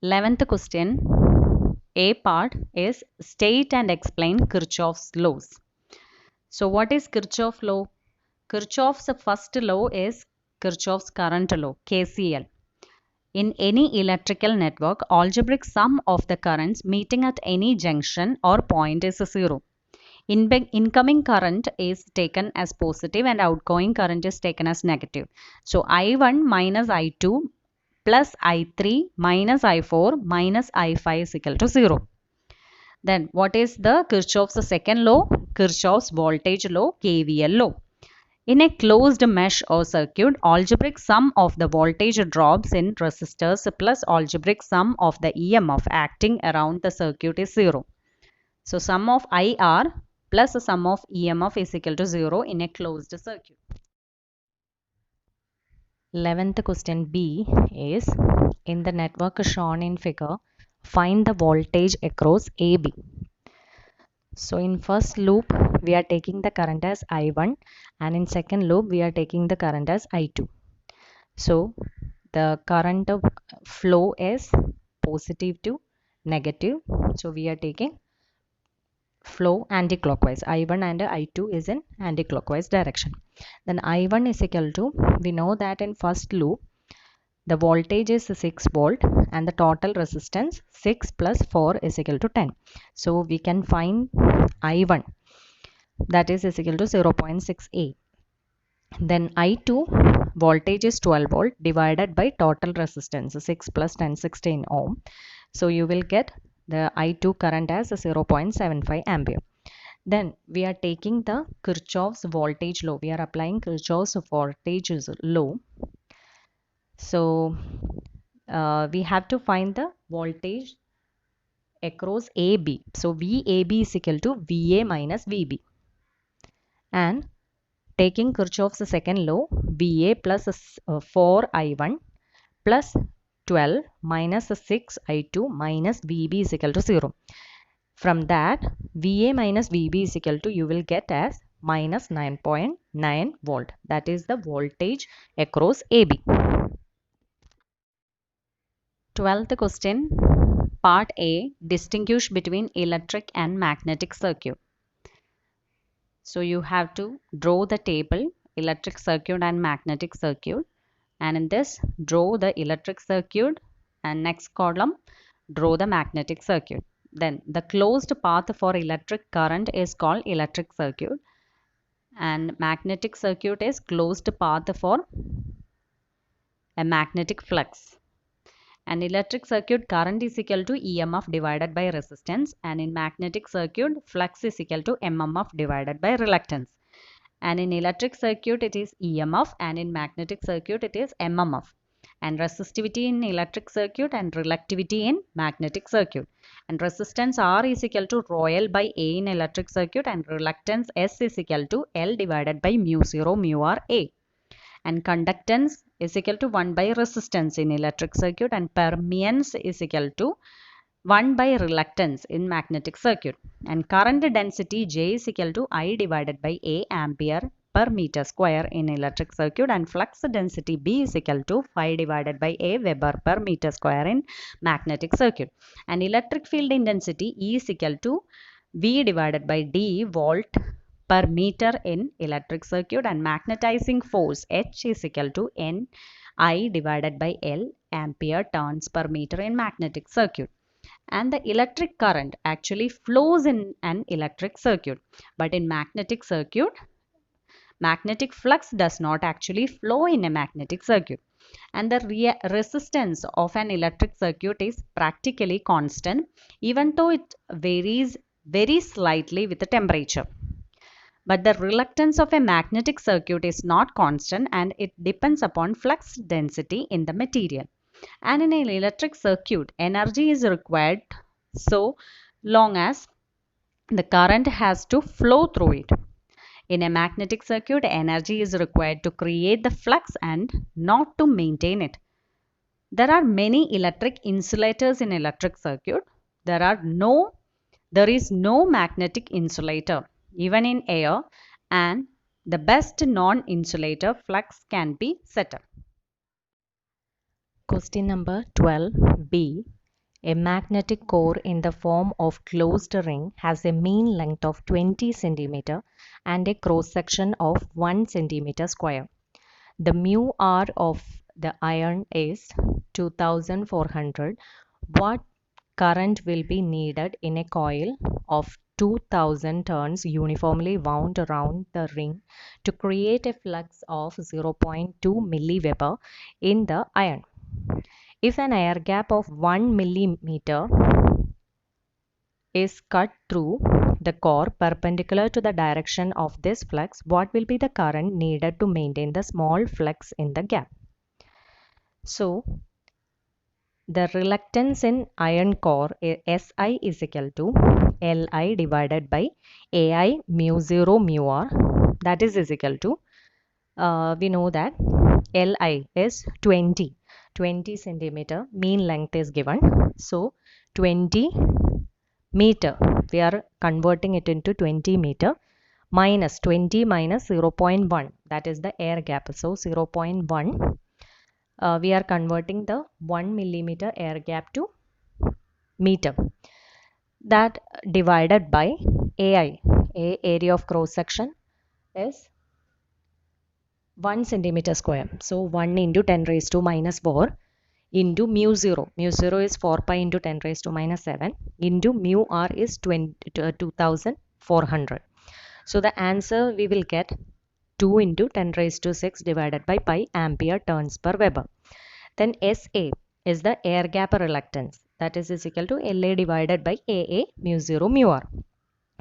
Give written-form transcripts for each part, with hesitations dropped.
11th question, A part is state and explain Kirchhoff's laws. So what is Kirchhoff law? Kirchhoff's first law is Kirchhoff's current law, KCL. In any electrical network, algebraic sum of the currents meeting at any junction or point is 0. Incoming current is taken as positive and outgoing current is taken as negative. So I1 minus I2 plus I3 minus I4 minus I5 is equal to 0. Then what is the Kirchhoff's second law? Kirchhoff's voltage law, KVL law. In a closed mesh or circuit, algebraic sum of the voltage drops in resistors plus algebraic sum of the EMF acting around the circuit is 0. So sum of IR plus the sum of EMF is equal to 0 in a closed circuit. 11th question B is, in the network shown in figure, find the voltage across AB. So in first loop we are taking the current as I1 and in second loop we are taking the current as I2. So the current flow is positive to negative. So we are taking flow anti-clockwise. I1 and I2 is in anti-clockwise direction. Then I1 is equal to, we know that in first loop the voltage is 6 volt and the total resistance 6 plus 4 is equal to 10. So we can find I1, that is equal to 0.68. Then I2 voltage is 12 volt divided by total resistance 6 plus 10, 16 ohm. So you will get the I2 current as 0.75 ampere. Then we are taking the Kirchhoff's voltage law. We are applying Kirchhoff's voltage law. So we have to find the voltage across AB. So VAB is equal to VA minus VB. And taking Kirchhoff's second law, VA plus 4I1 plus 12 minus 6I2 minus VB is equal to 0. From that, VA minus VB is equal to, you will get as minus 9.9 volt. That is the voltage across AB. 12th question, part A, distinguish between electric and magnetic circuit. So you have to draw the table, electric circuit and magnetic circuit. And in this, draw the electric circuit and next column, draw the magnetic circuit. Then the closed path for electric current is called electric circuit and magnetic circuit is closed path for a magnetic flux. And electric circuit current is equal to EMF divided by resistance, and in magnetic circuit flux is equal to MMF divided by reluctance. And in electric circuit it is EMF and in magnetic circuit it is MMF. And resistivity in electric circuit and reluctivity in magnetic circuit. And resistance R is equal to rho L by A in electric circuit and reluctance S is equal to L divided by mu 0 mu R A. And conductance is equal to 1 by resistance in electric circuit and permeance is equal to 1 by reluctance in magnetic circuit. And current density J is equal to I divided by A ampere per meter square in electric circuit and flux density B is equal to 5 divided by A Weber per meter square in magnetic circuit. And electric field intensity E is equal to V divided by D volt per meter in electric circuit and magnetizing force H is equal to N I divided by L ampere turns per meter in magnetic circuit. And the electric current actually flows in an electric circuit, but in magnetic circuit magnetic flux does not actually flow in a magnetic circuit. And the resistance of an electric circuit is practically constant even though it varies very slightly with the temperature. But the reluctance of a magnetic circuit is not constant and it depends upon flux density in the material. And in an electric circuit, energy is required so long as the current has to flow through it. In a magnetic circuit, energy is required to create the flux and not to maintain it. There are many electric insulators in electric circuit. There is no magnetic insulator even in air, and the best non-insulator flux can be set up. Question number 12b. A magnetic core in the form of closed ring has a mean length of 20 cm and a cross section of 1 cm square. The mu r of the iron is 2400. What current will be needed in a coil of 2000 turns uniformly wound around the ring to create a flux of 0.2 milliweber in the iron? If an air gap of 1 millimeter is cut through the core perpendicular to the direction of this flux, what will be the current needed to maintain the small flux in the gap? So, the reluctance in iron core SI is equal to Li divided by Ai mu 0 mu r, that is equal to we know that Li is 20 centimeter, mean length is given. So 20 meter, we are converting it into 20 meter, minus 20 minus 0.1, that is the air gap. So 0.1, we are converting the 1 millimeter air gap to meter. That divided by AI, area of cross section is 1 centimeter square. So 1 into 10 raised to minus 4 into mu 0. Mu 0 is 4 pi into 10 raised to minus 7 into mu r is 2400. So the answer we will get 2 into 10 raised to 6 divided by pi ampere turns per Weber. Then SA is the air gap reluctance, that is equal to LA divided by AA mu 0 mu r.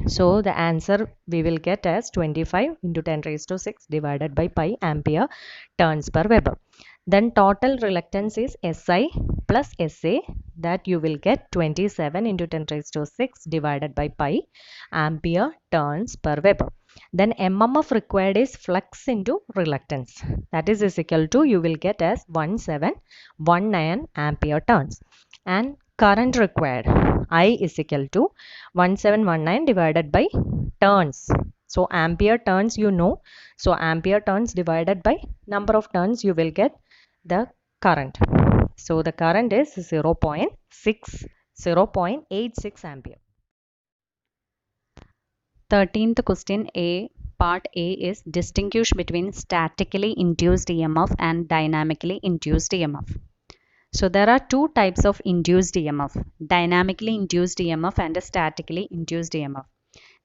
So the answer we will get as 25 into 10 raised to 6 divided by pi ampere turns per Weber. Then total reluctance is SI plus SA, that you will get 27 into 10 raised to 6 divided by pi ampere turns per Weber. Then MMF required is flux into reluctance, that is equal to, you will get as 1719 ampere turns. And current required, I is equal to 1719 divided by turns. So ampere turns you know. So ampere turns divided by number of turns, you will get the current. So the current is 0.86 ampere. 13th question A, part A is distinguish between statically induced EMF and dynamically induced EMF. So there are two types of induced EMF, dynamically induced EMF and a statically induced EMF.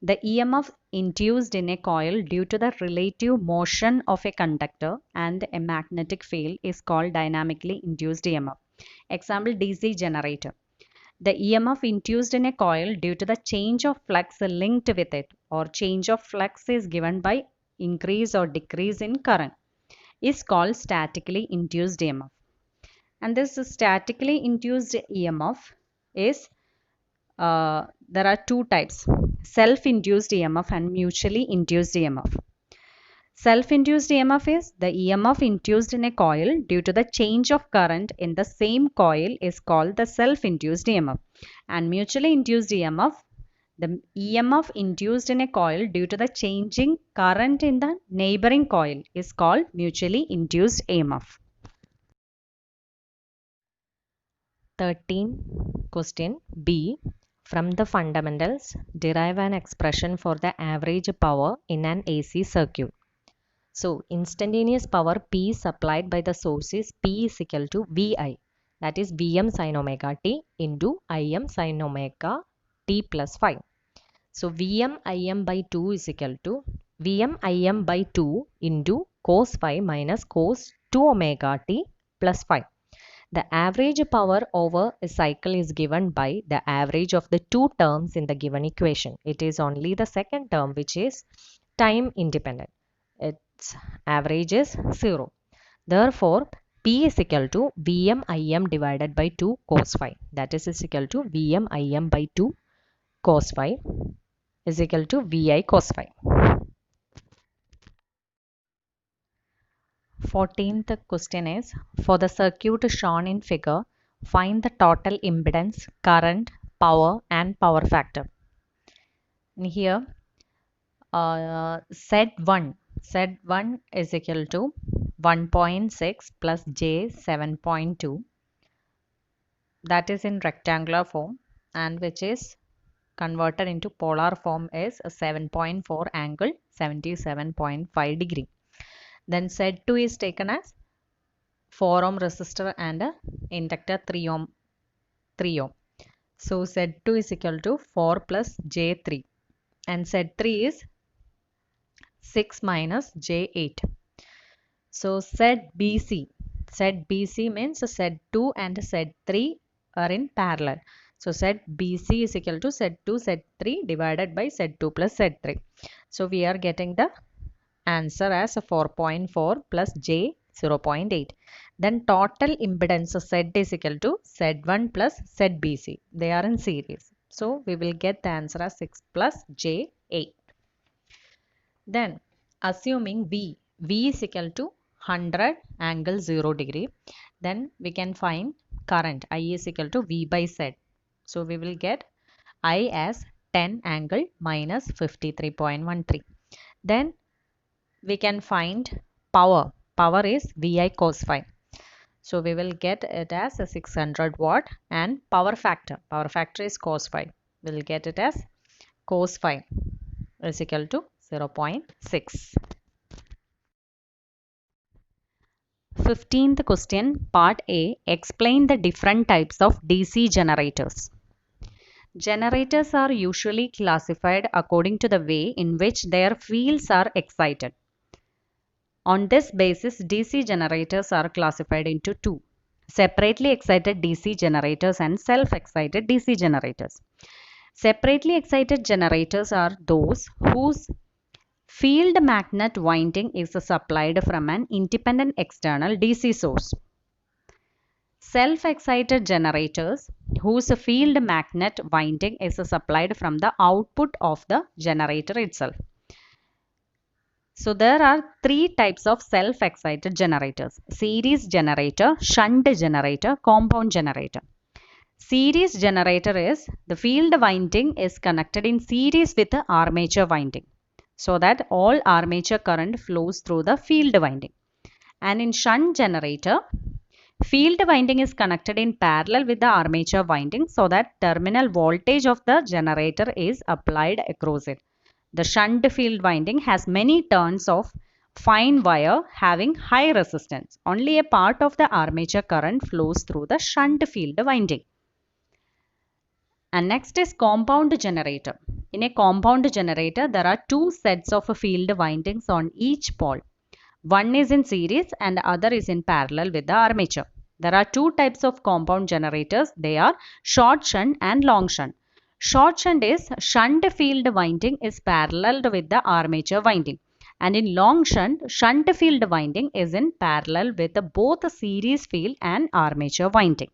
The EMF induced in a coil due to the relative motion of a conductor and a magnetic field is called dynamically induced EMF. Example, DC generator. The EMF induced in a coil due to the change of flux linked with it, or change of flux is given by increase or decrease in current, is called statically induced EMF. And this statically induced EMF is, there are two types, self-induced EMF and mutually induced EMF. Self-induced EMF is the EMF induced in a coil due to the change of current in the same coil is called the self-induced EMF. And mutually induced EMF, the EMF induced in a coil due to the changing current in the neighboring coil is called mutually induced EMF. 13 question B. From the fundamentals, derive an expression for the average power in an AC circuit. So, instantaneous power P supplied by the source is P is equal to VI, that is Vm sin omega t into Im sin omega t plus 5. So, Vm Im by 2 is equal to Vm Im by 2 into cos phi minus cos 2 omega t plus 5. The average power over a cycle is given by the average of the two terms in the given equation. It is only the second term which is time independent. Its average is 0. Therefore, P is equal to Vm Im divided by 2 cos phi. That is equal to Vm Im by 2 cos phi is equal to Vi cos phi. 14th question is, for the circuit shown in figure, find the total impedance, current, power and power factor. And here Z1 is equal to 1.6 plus J 7.2. that is in rectangular form and which is converted into polar form is a 7.4 angle 77.5 degree. Then Z2 is taken as 4 ohm resistor and a inductor 3 ohm 3 ohm. So Z2 is equal to 4 plus J3 and Z3 is 6 minus J8. So ZBC means Z2 and Z3 are in parallel. So ZBC is equal to Z2 Z3 divided by Z2 plus Z3. So we are getting the answer as 4.4 plus J 0.8. Then total impedance Z is equal to Z1 plus ZBC. They are in series. So we will get the answer as 6 plus J 8. Then assuming V is equal to 100 angle 0 degree, then we can find current I is equal to V by Z. So we will get I as 10 angle minus 53.13. Then we can find power. Power is VI cos phi. So we will get it as a 600 watt and power factor. Power factor is cos phi. We will get it as cos phi is equal to 0.6. 15th question, part A. Explain the different types of DC generators. Generators are usually classified according to the way in which their fields are excited. On this basis, DC generators are classified into two: separately excited DC generators and self-excited DC generators. Separately excited generators are those whose field magnet winding is supplied from an independent external DC source. Self-excited generators whose field magnet winding is supplied from the output of the generator itself. So there are three types of self-excited generators: series generator, shunt generator, compound generator. Series generator is the field winding is connected in series with the armature winding, so that all armature current flows through the field winding. And in shunt generator, field winding is connected in parallel with the armature winding, so that terminal voltage of the generator is applied across it. The shunt field winding has many turns of fine wire having high resistance. Only a part of the armature current flows through the shunt field winding. And next is compound generator. In a compound generator, there are two sets of field windings on each pole. One is in series and the other is in parallel with the armature. There are two types of compound generators. They are short shunt and long shunt. Short shunt is shunt field winding is parallel with the armature winding. And in long shunt field winding is in parallel with both series field and armature winding.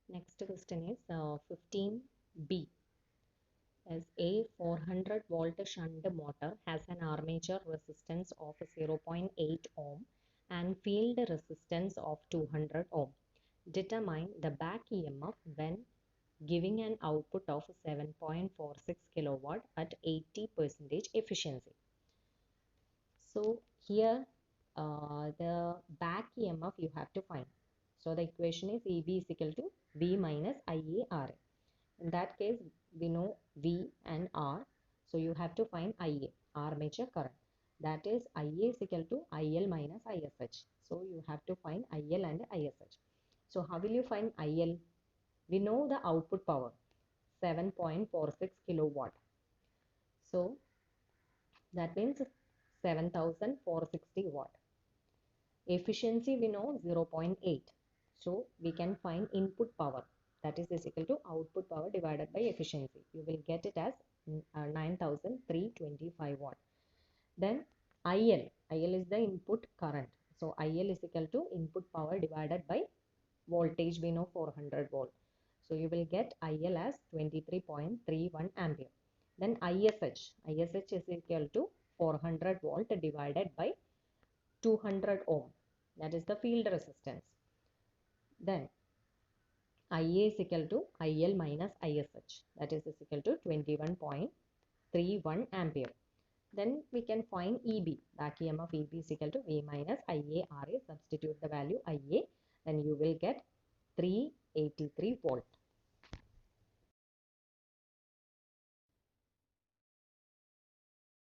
Next question is 15B. As a 400 volt shunt motor has an armature resistance of 0.8 ohm and field resistance of 200 ohm. Determine the back EMF when giving an output of 7.46 kilowatt at 80% efficiency. So here the back EMF you have to find. So the equation is EB is equal to V minus IARA. In that case, we know V and R. So you have to find IA, armature current. That is IA is equal to IL minus ISH. So you have to find IL and ISH. So how will you find IL? We know the output power, 7.46 kilowatt. So that means 7460 watt. Efficiency we know 0.8. So we can find input power, that is equal to output power divided by efficiency. You will get it as 9325 watt. Then IL is the input current. So IL is equal to input power divided by voltage, we know 400 volt. So you will get IL as 23.31 ampere. Then ISH is equal to 400 volt divided by 200 ohm. That is the field resistance. Then IA is equal to IL minus ISH. That is equal to 21.31 ampere. Then we can find EB. Back EMF EB is equal to V minus IA RA. Substitute the value IA. Then you will get 383 volt.